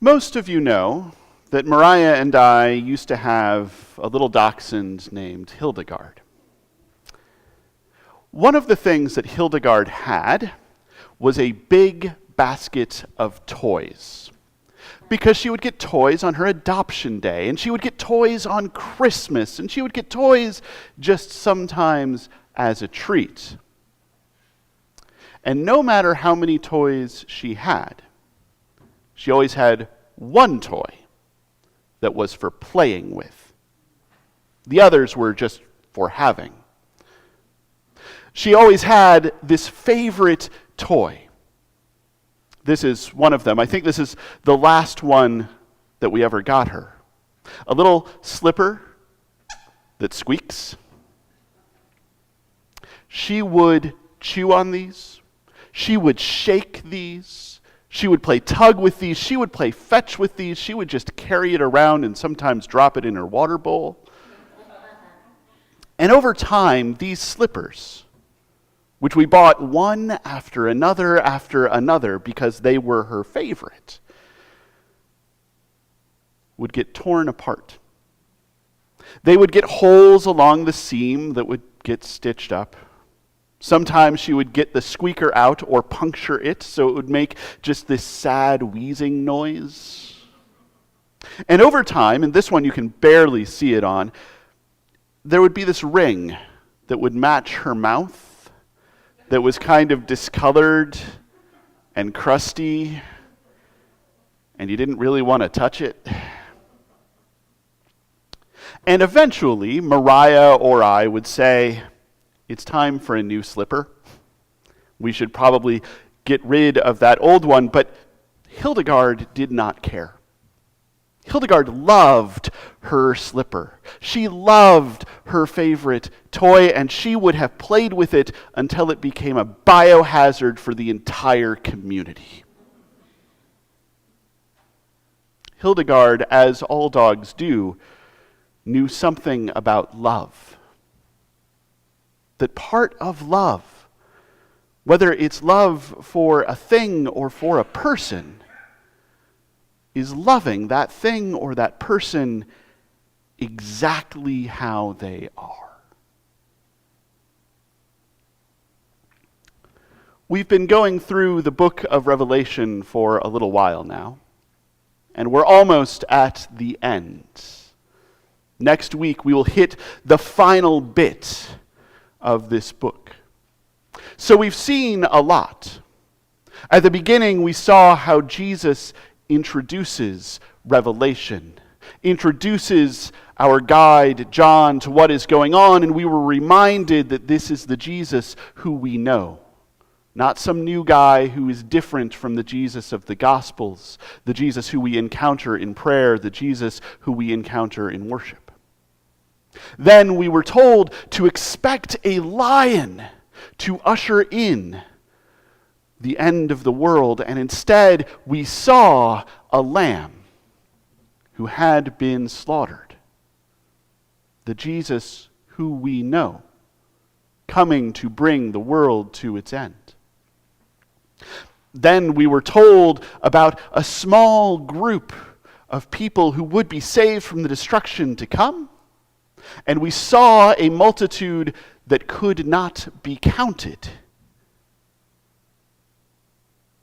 Most of you know that Mariah and I used to have a little dachshund named Hildegard. One of the things that Hildegard had was a big basket of toys. Because she would get toys on her adoption day, and she would get toys on Christmas, and she would get toys just sometimes as a treat. And no matter how many toys she had, she always had one toy that was for playing with. The others were just for having. She always had this favorite toy. This is one of them. I think this is the last one that we ever got her. A little slipper that squeaks. She would chew on these. She would shake these. She would play tug with these. She would play fetch with these. She would just carry it around and sometimes drop it in her water bowl. And over time, these slippers, which we bought one after another because they were her favorite, would get torn apart. They would get holes along the seam that would get stitched up. Sometimes she would get the squeaker out or puncture it so it would make just this sad wheezing noise. And over time, and this one you can barely see it on, there would be this ring that would match her mouth that was kind of discolored and crusty, and you didn't really want to touch it. And eventually, Mariah or I would say, it's time for a new slipper. We should probably get rid of that old one, but Hildegard did not care. Hildegard loved her slipper. She loved her favorite toy, and she would have played with it until it became a biohazard for the entire community. Hildegard, as all dogs do, knew something about love. That part of love, whether it's love for a thing or for a person, is loving that thing or that person exactly how they are. We've been going through the book of Revelation for a little while now, and we're almost at the end. Next week we will hit the final bit of this book. So we've seen a lot. At the beginning, we saw how Jesus introduces Revelation, introduces our guide, John, to what is going on, and we were reminded that this is the Jesus who we know. Not some new guy who is different from the Jesus of the Gospels, the Jesus who we encounter in prayer, the Jesus who we encounter in worship. Then we were told to expect a lion to usher in the end of the world, and instead we saw a lamb who had been slaughtered. The Jesus who we know, coming to bring the world to its end. Then we were told about a small group of people who would be saved from the destruction to come. And we saw a multitude that could not be counted.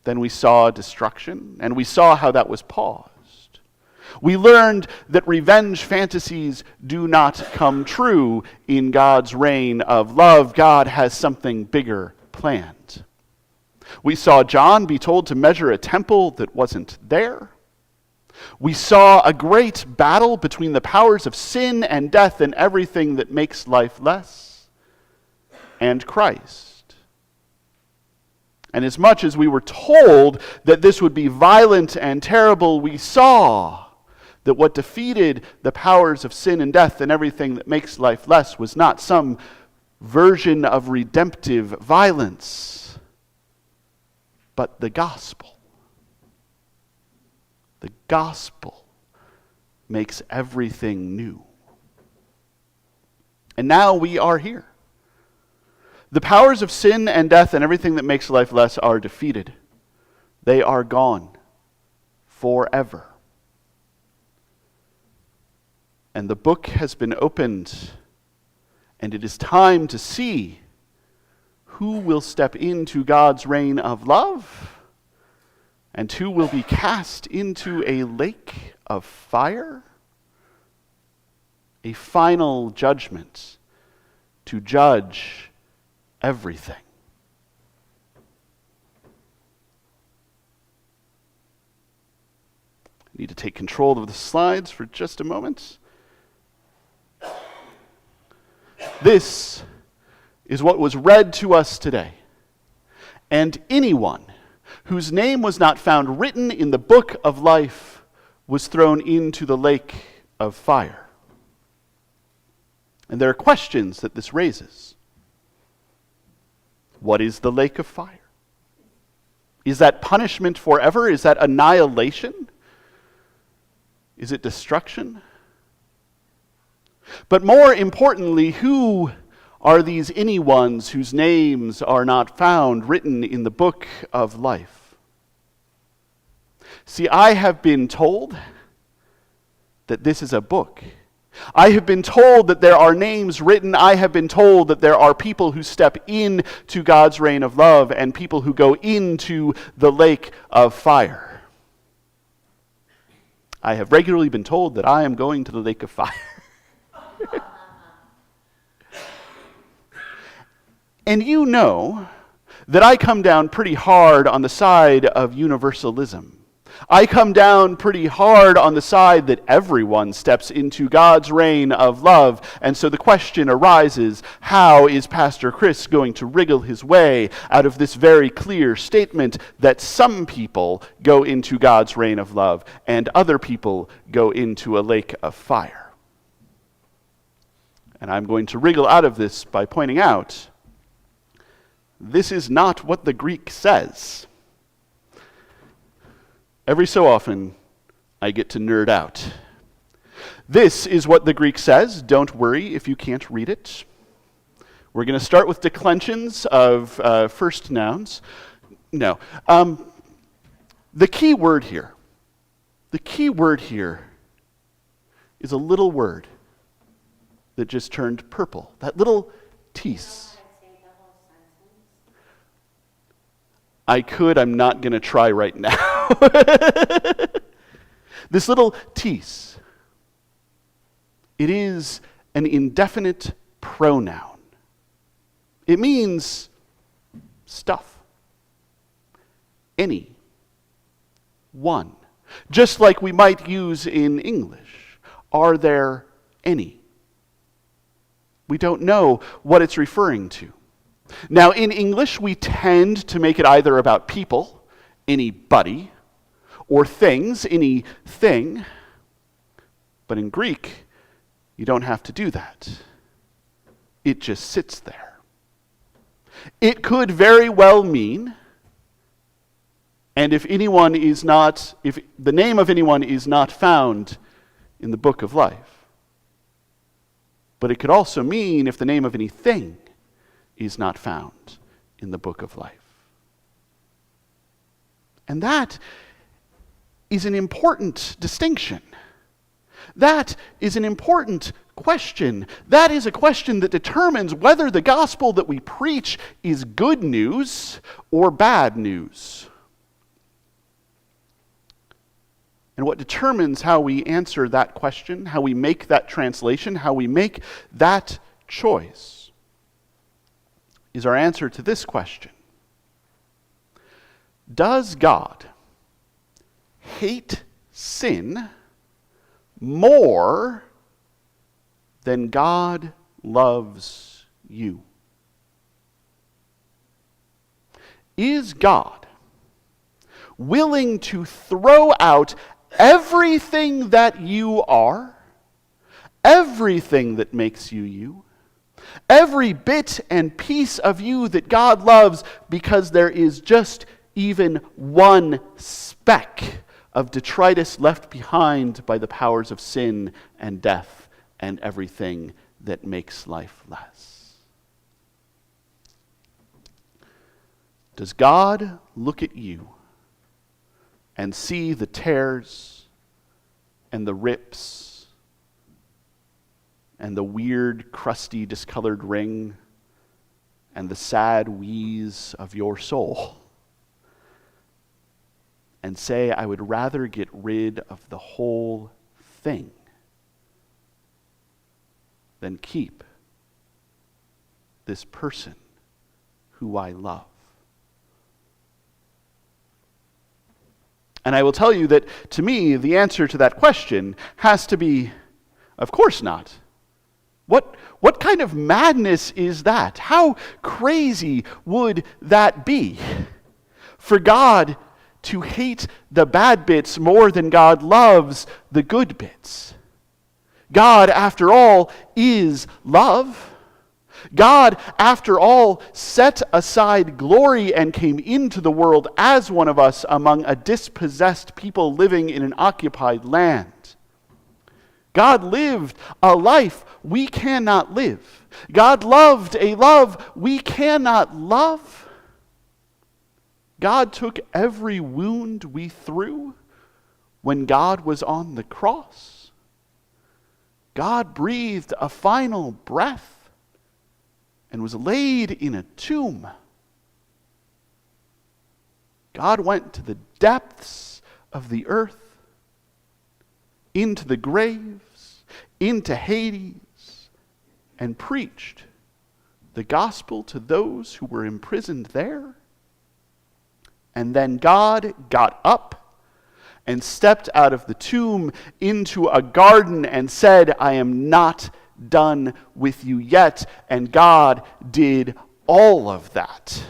Then we saw destruction, and we saw how that was paused. We learned that revenge fantasies do not come true in God's reign of love. God has something bigger planned. We saw John be told to measure a temple that wasn't there. We saw a great battle between the powers of sin and death and everything that makes life less, and Christ. And as much as we were told that this would be violent and terrible, we saw that what defeated the powers of sin and death and everything that makes life less was not some version of redemptive violence, but the gospel. The gospel makes everything new. And now we are here. The powers of sin and death and everything that makes life less are defeated. They are gone forever. And the book has been opened, and it is time to see who will step into God's reign of love and who will be cast into a lake of fire, a final judgment to judge everything. I need to take control of the slides for just a moment. This is what was read to us today. And anyone whose name was not found written in the book of life was thrown into the lake of fire. And there are questions that this raises. What is the lake of fire? Is that punishment forever? Is that annihilation? Is it destruction? But more importantly, who are these any ones whose names are not found written in the book of life? See, I have been told that this is a book. I have been told that there are names written. I have been told that there are people who step into God's reign of love and people who go into the lake of fire. I have regularly been told that I am going to the lake of fire. And you know that I come down pretty hard on the side of universalism. I come down pretty hard on the side that everyone steps into God's reign of love. And so the question arises, how is Pastor Chris going to wriggle his way out of this very clear statement that some people go into God's reign of love and other people go into a lake of fire? And I'm going to wriggle out of this by pointing out, this is not what the Greek says. Every so often, I get to nerd out. This is what the Greek says. Don't worry if you can't read it. We're going to start with declensions of first nouns. No. The key word here is a little word that just turned purple. That little tis. I could, I'm not going to try right now. This little tis, it is an indefinite pronoun. It means stuff. Any. One. Just like we might use in English. Are there any? We don't know what it's referring to. Now, in English, we tend to make it either about people, anybody, or things, anything. But in Greek, you don't have to do that. It just sits there. It could very well mean, and if the name of anyone is not found in the book of life, but it could also mean if the name of anything is not found in the book of life. And that is an important distinction. That is an important question. That is a question that determines whether the gospel that we preach is good news or bad news. And what determines how we answer that question, how we make that translation, how we make that choice, is our answer to this question. Does God hate sin more than God loves you? Is God willing to throw out everything that you are, everything that makes you you, every bit and piece of you that God loves, because there is just even one speck of detritus left behind by the powers of sin and death and everything that makes life less? Does God look at you and see the tears and the rips and the weird, crusty, discolored ring and the sad wheeze of your soul and say, I would rather get rid of the whole thing than keep this person who I love. And I will tell you that, to me, the answer to that question has to be, of course not. What kind of madness is that? How crazy would that be? For God to hate the bad bits more than God loves the good bits. God, after all, is love. God, after all, set aside glory and came into the world as one of us among a dispossessed people living in an occupied land. God lived a life we cannot live. God loved a love we cannot love. God took every wound we threw when God was on the cross. God breathed a final breath and was laid in a tomb. God went to the depths of the earth, into the graves, into Hades, and preached the gospel to those who were imprisoned there. And then God got up and stepped out of the tomb into a garden and said, I am not done with you yet. And God did all of that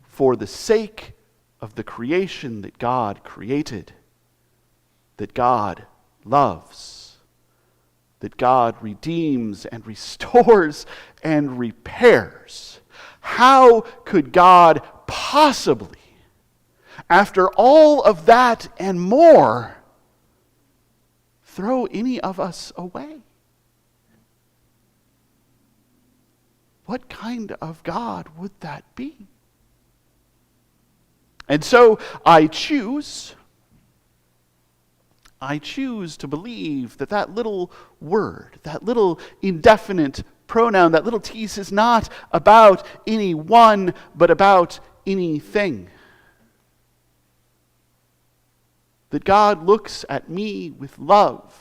for the sake of the creation that God created, that God loves, that God redeems and restores and repairs. How could God possibly, after all of that and more, throw any of us away? What kind of God would that be? And so I choose to believe that that little word, that little indefinite pronoun, that little tease is not about anyone, but about anything. That God looks at me with love.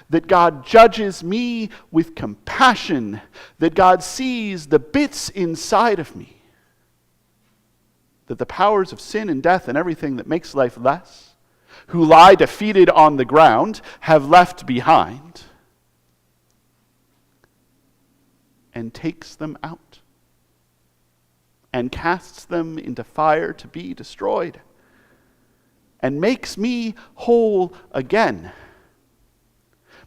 That God judges me with compassion. That God sees the bits inside of me. That the powers of sin and death and everything that makes life less, who lie defeated on the ground, have left behind, and takes them out, and casts them into fire to be destroyed, and makes me whole again.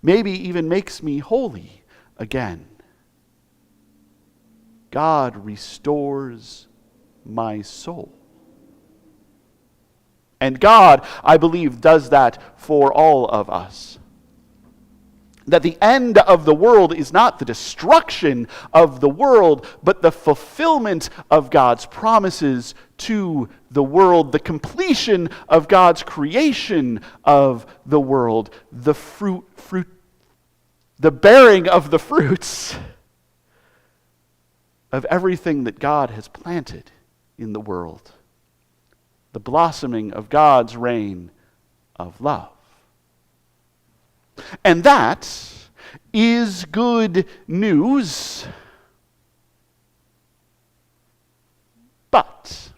Maybe even makes me holy again. God restores my soul. And God, I believe, does that for all of us. That the end of the world is not the destruction of the world, but the fulfillment of God's promises to the world, the completion of God's creation of the world, the the bearing of the fruits of everything that God has planted in the world, the blossoming of God's reign of love. And that is good news. But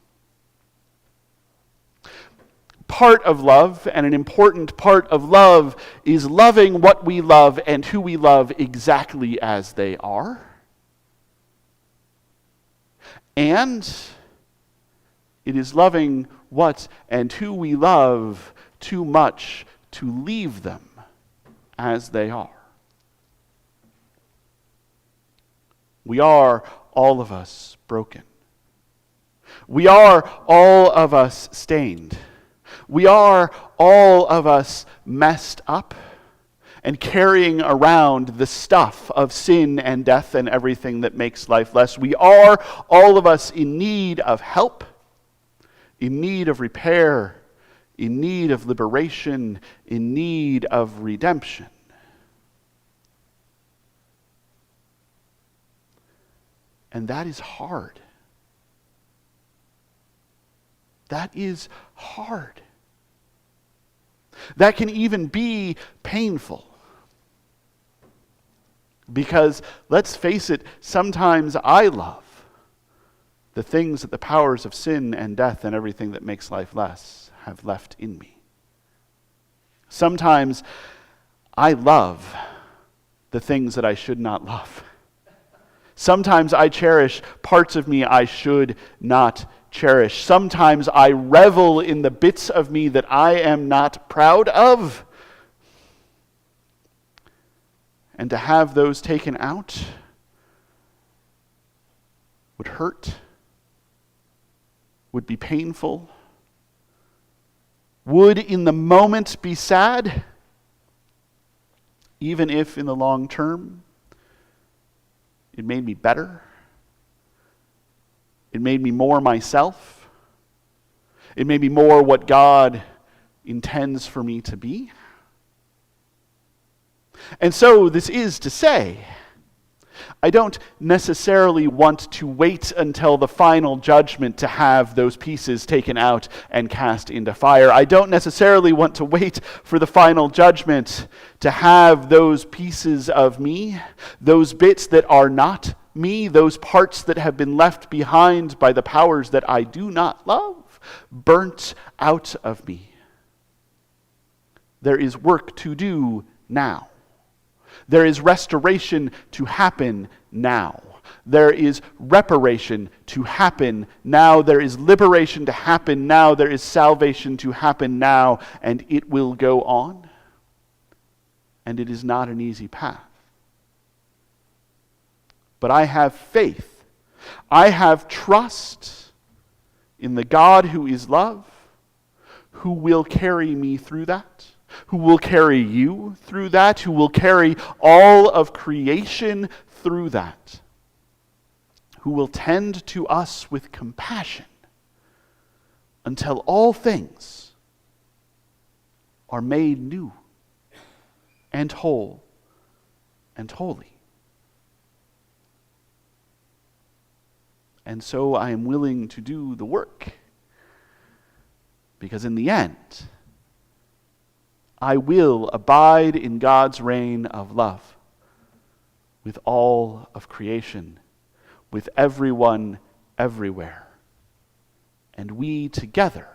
part of love, and an important part of love, is loving what we love and who we love exactly as they are. And it is loving what and who we love too much to leave them as they are. We are, all of us, broken. We are, all of us, stained. We are, all of us, messed up and carrying around the stuff of sin and death and everything that makes life less. We are, all of us, in need of help, in need of repair, in need of liberation, in need of redemption. And that is hard. That is hard. That can even be painful. Because, let's face it, sometimes I love the things that the powers of sin and death and everything that makes life less have left in me. Sometimes I love the things that I should not love. Sometimes I cherish parts of me I should not cherish. Sometimes I revel in the bits of me that I am not proud of. And to have those taken out would hurt, would be painful, would in the moment be sad, even if in the long term it made me better. It made me more myself. It made me more what God intends for me to be. And so this is to say, I don't necessarily want to wait until the final judgment to have those pieces taken out and cast into fire. I don't necessarily want to wait for the final judgment to have those pieces of me, those bits that are not me, those parts that have been left behind by the powers that I do not love, burnt out of me. There is work to do now. There is restoration to happen now. There is reparation to happen now. There is liberation to happen now. There is salvation to happen now. And it will go on. And it is not an easy path. But I have faith. I have trust in the God who is love, who will carry me through that, who will carry you through that, who will carry all of creation through that, who will tend to us with compassion until all things are made new and whole and holy. And so I am willing to do the work, because in the end, I will abide in God's reign of love with all of creation, with everyone, everywhere. And we together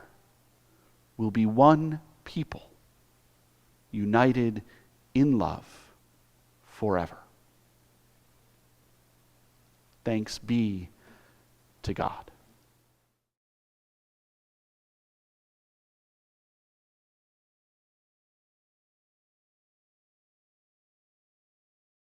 will be one people, united in love forever. Thanks be to God.